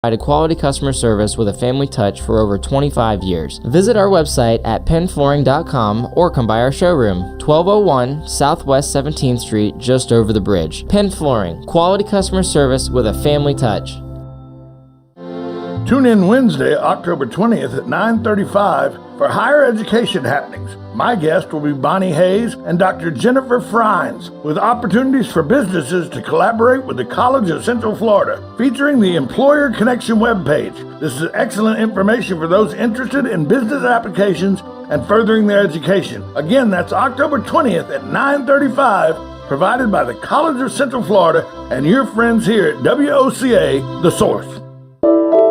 provided quality customer service with a family touch for over 25 years. Visit our website at penflooring.com or come by our showroom, 1201 Southwest 17th Street, just over the bridge. Penn Flooring, quality customer service with a family touch. Tune in Wednesday, October 20th at 9:35 for higher education happenings. My guest will be Bonnie Hayes and Dr. Jennifer Frines, with opportunities for businesses to collaborate with the College of Central Florida, featuring the Employer Connection webpage. This is excellent information for those interested in business applications and furthering their education. Again, that's October 20th at 9:35, provided by the College of Central Florida and your friends here at WOCA, The Source.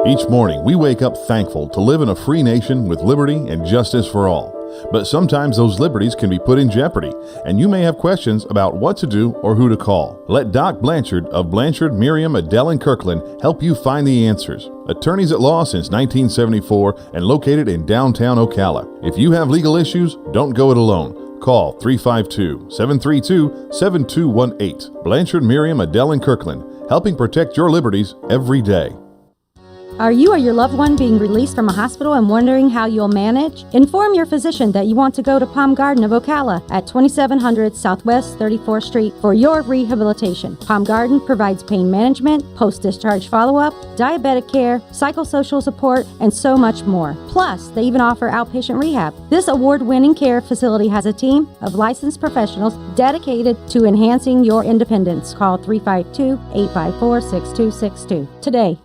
Each morning, we wake up thankful to live in a free nation with liberty and justice for all. But sometimes those liberties can be put in jeopardy, and you may have questions about what to do or who to call. Let Doc Blanchard of Blanchard, Miriam, Adele, and Kirkland help you find the answers. Attorneys at law since 1974 and located in downtown Ocala. If you have legal issues, don't go it alone. Call 352-732-7218. Blanchard, Miriam, Adele, and Kirkland, helping protect your liberties every day. Are you or your loved one being released from a hospital and wondering how you'll manage? Inform your physician that you want to go to Palm Garden of Ocala at 2700 Southwest 34th Street for your rehabilitation. Palm Garden provides pain management, post-discharge follow-up, diabetic care, psychosocial support, and so much more. Plus, they even offer outpatient rehab. This award-winning care facility has a team of licensed professionals dedicated to enhancing your independence. Call 352-854-6262 today.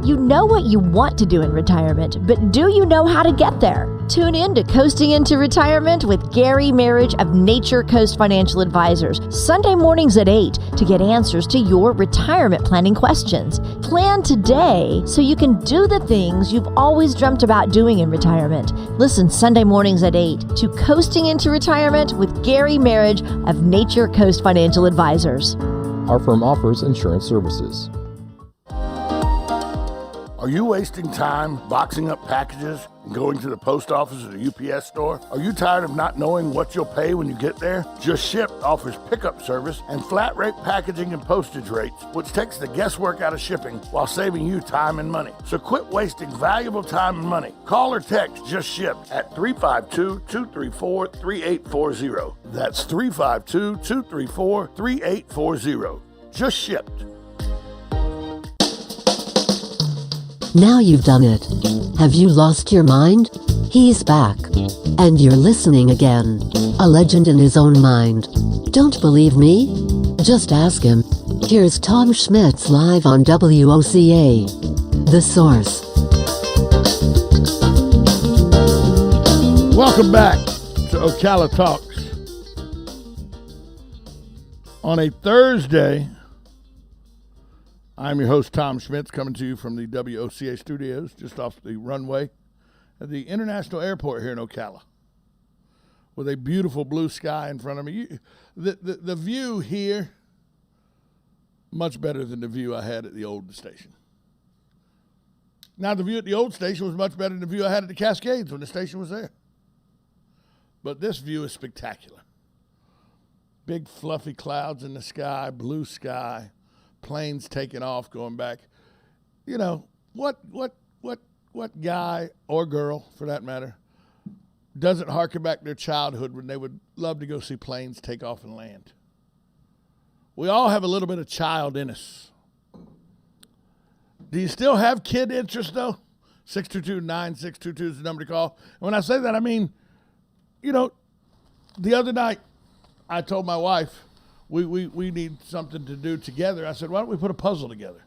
You know what you want to do in retirement, but do you know how to get there? Tune in to Coasting into Retirement with Gary Marriage of Nature Coast Financial Advisors, Sunday mornings at 8 to get answers to your retirement planning questions. Plan today so you can do the things you've always dreamt about doing in retirement. Listen Sunday mornings at 8 to Coasting into Retirement with Gary Marriage of Nature Coast Financial Advisors. Our firm offers insurance services. Are you wasting time boxing up packages and going to the post office or the UPS store? Are you tired of not knowing what you'll pay when you get there? Just Ship offers pickup service and flat rate packaging and postage rates, which takes the guesswork out of shipping while saving you time and money. So quit wasting valuable time and money. Call or text Just Ship at 352-234-3840. That's 352-234-3840. Just Shipped. Now you've done it. Have you lost your mind? He's back. And you're listening again. A legend in his own mind. Don't believe me? Just ask him. Here's Tom Schmitz live on WOCA. The Source. Welcome back to Ocala Talks. On a Thursday, I'm your host, Tom Schmitz, coming to you from the WOCA studios just off the runway at the International Airport here in Ocala with a beautiful blue sky in front of me. The view here, much better than the view I had at the old station. Now, the view at the old station was much better than the view I had at the Cascades when the station was there. But this view is spectacular. Big fluffy clouds in the sky, blue sky. Planes taking off, going back. You know, what guy or girl, for that matter, doesn't harken back to their childhood when they would love to go see planes take off and land? We all have a little bit of child in us. Do you still have kid interest, though? 622-9622 is the number to call. And when I say that, I mean, you know, the other night I told my wife, we need something to do together. I said, why don't we put a puzzle together?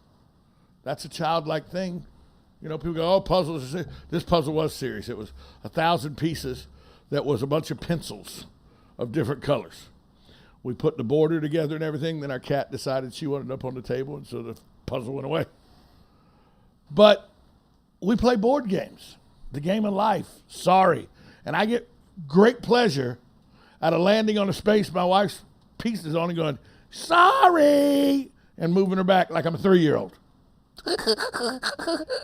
That's a childlike thing. You know, people go, oh, puzzles. This puzzle was serious. It was 1,000 pieces that was a bunch of pencils of different colors. We put the border together and everything. Then our cat decided she wanted it up on the table, and so the puzzle went away. But we play board games, the game of life, sorry. And I get great pleasure out of landing on a space my wife's pieces on and going, sorry, and moving her back like I'm a 3-year-old.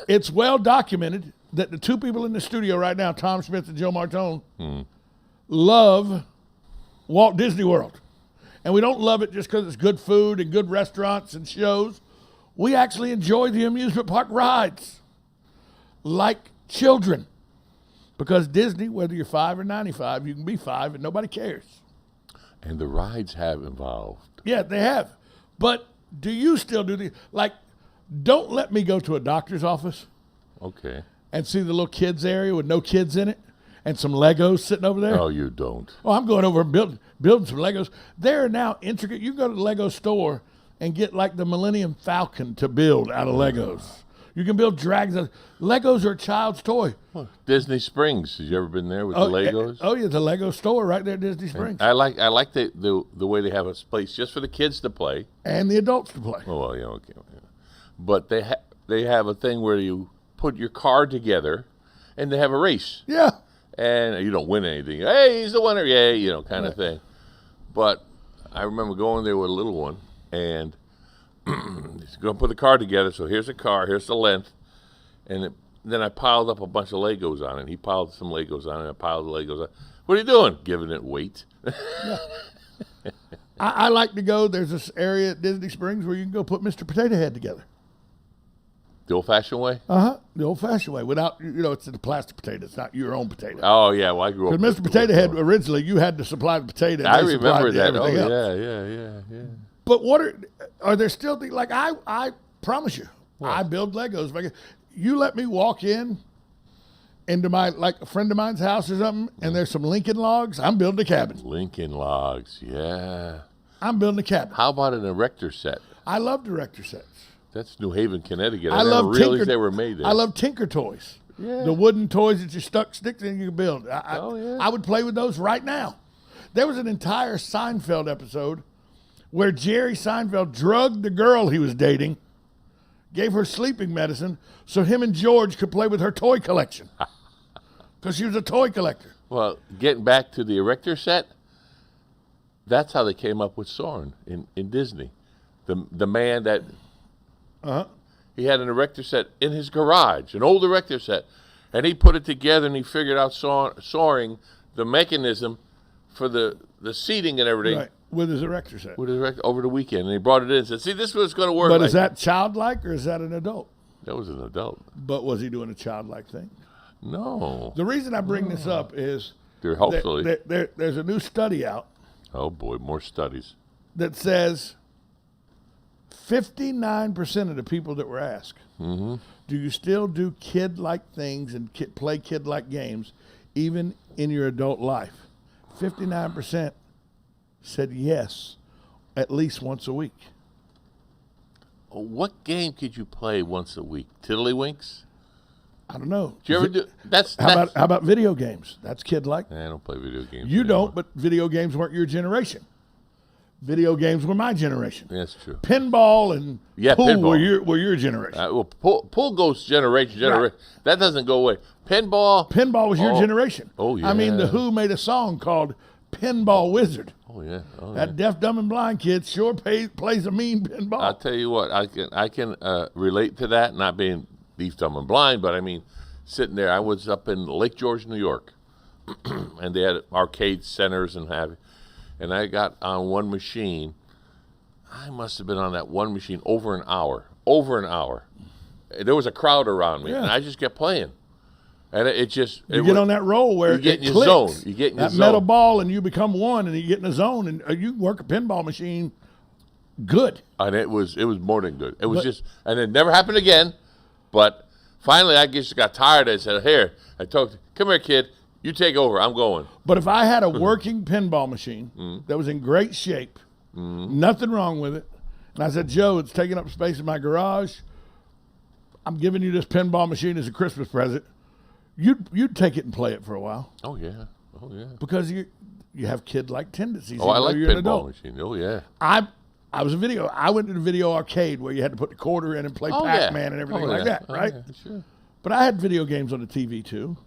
It's well documented that the two people in the studio right now, Tom Smith and Joe Martone, love Walt Disney World. And we don't love it just because it's good food and good restaurants and shows. We actually enjoy the amusement park rides like children. Because Disney, whether you're 5 or 95, you can be 5 and nobody cares. And the rides have evolved. Yeah, they have. But do you still do the, like, don't let me go to a doctor's office Okay. and see the little kids area with no kids in it and some Legos sitting over there. Oh, you don't. Oh, I'm going over and building some Legos. They're now intricate. You can go to the Lego store and get like the Millennium Falcon to build out of Legos. You can build dragons. Legos are a child's toy. Disney Springs. Have you ever been there with the Legos? Oh, yeah, the Lego store right there at Disney Springs. I like the way they have a place just for the kids to play. And the adults to play. Oh, well, yeah, okay. But they have a thing where you put your car together, and they have a race. Yeah. And you don't win anything. Hey, he's the winner, yay, kind of thing. But I remember going there with a little one, and he's going to put the car together. So here's the car, here's the length, and then I piled up a bunch of Legos on it. He piled some Legos on it, and I piled the Legos on. What are you doing? Giving it weight. I like to go. There's this area at Disney Springs where you can go put Mr. Potato Head together. The old-fashioned way? The old-fashioned way. Without, it's a plastic potato. It's not your own potato. Oh, yeah. Well, I grew up. Because Mr. Potato Head, originally, you had to supply the potato. I remember that. Oh, else. yeah. But what are there still things, like I promise you, I build Legos. You let me walk into my, like a friend of mine's house or something, and there's some Lincoln logs, I'm building a cabin. Lincoln logs, yeah. I'm building a cabin. How about an erector set? I love director sets. That's New Haven, Connecticut. I never love realized they were made there. I love Tinker toys. Yeah. The wooden toys that you stuck sticks in, you can build. I would play with those right now. There was an entire Seinfeld episode where Jerry Seinfeld drugged the girl he was dating, gave her sleeping medicine, so him and George could play with her toy collection. Because she was a toy collector. Well, getting back to the erector set, that's how they came up with Soren in Disney. The man that he had an erector set in his garage, an old erector set, and he put it together and he figured out soaring the mechanism for the seating and everything. Right, with his erector set. With his erector over the weekend, and he brought it in and said, "See, this was going to work." But is that childlike or is that an adult? That was an adult. But was he doing a childlike thing? No. The reason I bring this up is hopefully there's a new study out. Oh boy, more studies. That says 59% of the people that were asked, do you still do kid-like things and play kid-like games even in your adult life? 59% said yes, at least once a week. What game could you play once a week? Tiddlywinks? I don't know. Do you ever do? How about video games? That's kid-like. I don't play video games. You anymore. don't, but video games weren't your generation. Video games were my generation. That's true. Pinball and pool pinball. were your generation. Well, pool goes generation. Right. That doesn't go away. Pinball was your generation. Oh, yeah. I mean, The Who made a song called Pinball Wizard. Oh, yeah. That deaf, dumb, and blind kid sure plays a mean pinball. I'll tell you what, I can relate to that, not being deaf, dumb, and blind, but I mean, sitting there, I was up in Lake George, New York, and they had arcade centers and I got on one machine. I must have been on that one machine over an hour. There was a crowd around me, and I just kept playing. And it get on that roll where you get in your clicks. zone. You get in your that zone. metal ball, and you become one, and you get in a zone, and you work a pinball machine good. And it was more than good. It was and it never happened again. But finally, I just got tired. I said, "Here," I told, "Come here, kid. You take over. I'm going." But if I had a working pinball machine that was in great shape, nothing wrong with it, and I said, "Joe, it's taking up space in my garage. I'm giving you this pinball machine as a Christmas present," you'd take it and play it for a while. Oh yeah. Because you have kid-like tendencies. Oh, I like you're an pinball adult. machine. Oh yeah. I went to the video arcade where you had to put the quarter in and play Pac-Man and everything like that, right? Yeah, sure. But I had video games on the TV too.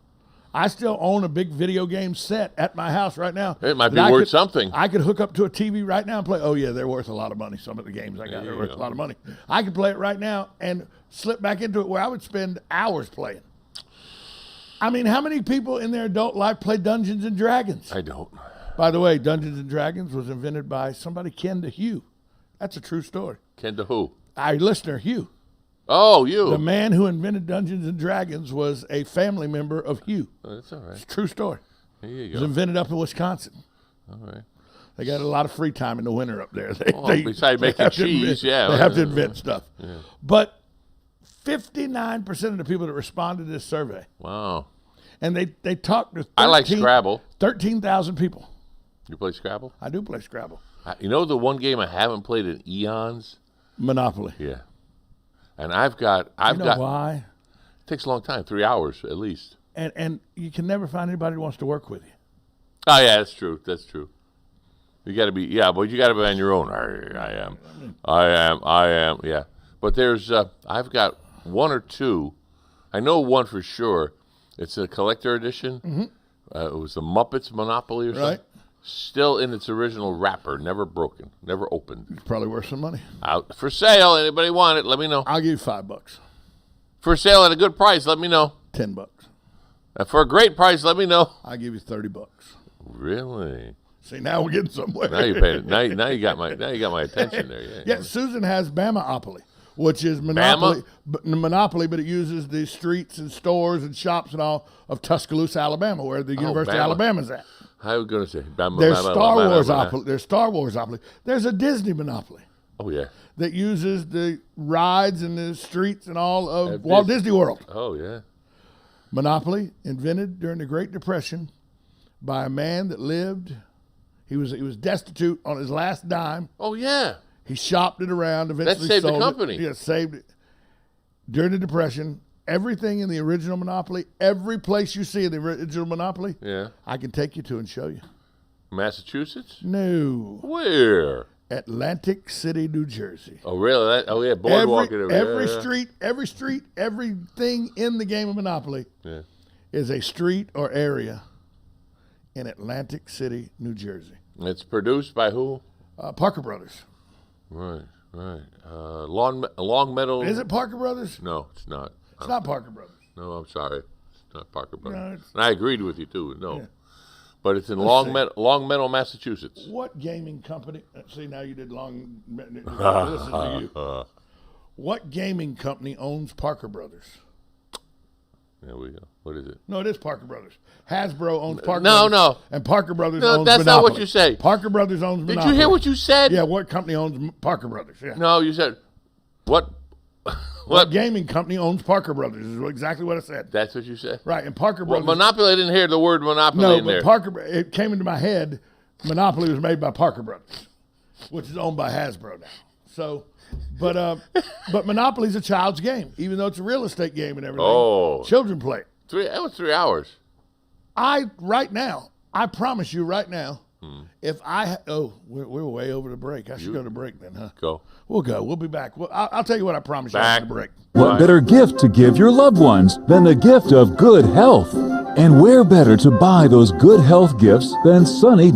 I still own a big video game set at my house right now. It might be worth something. I could hook up to a TV right now and play. Oh yeah, they're worth a lot of money. Some of the games I got, they're worth a lot of money. I could play it right now and slip back into it where I would spend hours playing. I mean, how many people in their adult life play Dungeons and Dragons? I don't. By the way, Dungeons and Dragons was invented by somebody kin to Hugh. That's a true story. Ken to who? Our listener, Hugh. Oh, you. The man who invented Dungeons and Dragons was a family member of Hugh. Oh, that's all right. It's a true story. There you It was go. invented up in Wisconsin. All right. They got a lot of free time in the winter up there. Besides making have to cheese, they have to invent stuff. Yeah. But 59% of the people that responded to this survey, Wow. and they talked to 13, I like Scrabble. 13,000 people. You play Scrabble? I do play Scrabble. You know the one game I haven't played in eons? Monopoly. Yeah. And I've got why? It takes a long time, 3 hours at least. And you can never find anybody who wants to work with you. Oh yeah, that's true. That's true. You got to be, but you got to be on your own. I am. Yeah. But there's, I've got one or two. I know one for sure. It's a collector edition. Mm-hmm. It was the Muppets Monopoly or something. Right. Still in its original wrapper, never broken, never opened. It's probably worth some money. Out for sale. Anybody want it? Let me know. I'll give you $5. For sale at a good price. Let me know. $10. For a great price. Let me know. I'll give you $30. Really? See, now we're getting somewhere. Now you paid it. Now you got my attention there. Yeah. Yeah, Susan has Bamaopoly, which is Monopoly, but it uses the streets and stores and shops and all of Tuscaloosa, Alabama, where the University of Alabama's at. I was going to say There's Star Warsopoly. There's Star Warsopoly. There's a Disney Monopoly. Oh yeah. That uses the rides and the streets and all of Walt Disney World. Oh yeah. Monopoly, invented during the Great Depression by a man that lived. He was destitute on his last dime. Oh yeah. He shopped it around. Eventually, that saved sold the company. Yeah, saved it. During the Depression, everything in the original Monopoly, every place you see in the original Monopoly, I can take you to and show you. Massachusetts? No. Where? Atlantic City, New Jersey. Oh really? Boardwalk. Every street, everything in the game of Monopoly is a street or area in Atlantic City, New Jersey. It's produced by who? Parker Brothers. Right. Long Meadow. Is it Parker Brothers? No, it's not. It's not Parker Brothers. No, I'm sorry. It's not Parker Brothers. No, and I agreed with you too. No. Yeah. But it's in Long Meadow, Massachusetts. What gaming company? See, now you did Listen to you. What gaming company owns Parker Brothers? There we go. What is it? No, it is Parker Brothers. Hasbro owns Parker Brothers. No. And Parker Brothers owns that's Monopoly. Not what you say. Parker Brothers owns Monopoly. Did you hear what you said? Yeah, what company owns Parker Brothers? Yeah. No, you said, what? What gaming company owns Parker Brothers is exactly what I said. That's what you said? Right, and Parker Brothers. Monopoly, I didn't hear the word Monopoly in there. No, but it came into my head, Monopoly was made by Parker Brothers, which is owned by Hasbro now. So, but Monopoly's a child's game, even though it's a real estate game and everything. Oh. Children play it. That was 3 hours. I promise you right now, we're way over the break. I should go to break then, huh? Go. We'll go. We'll be back. Well, I'll tell you what I promise you after the break. What better gift to give your loved ones than the gift of good health? And where better to buy those good health gifts than Sunny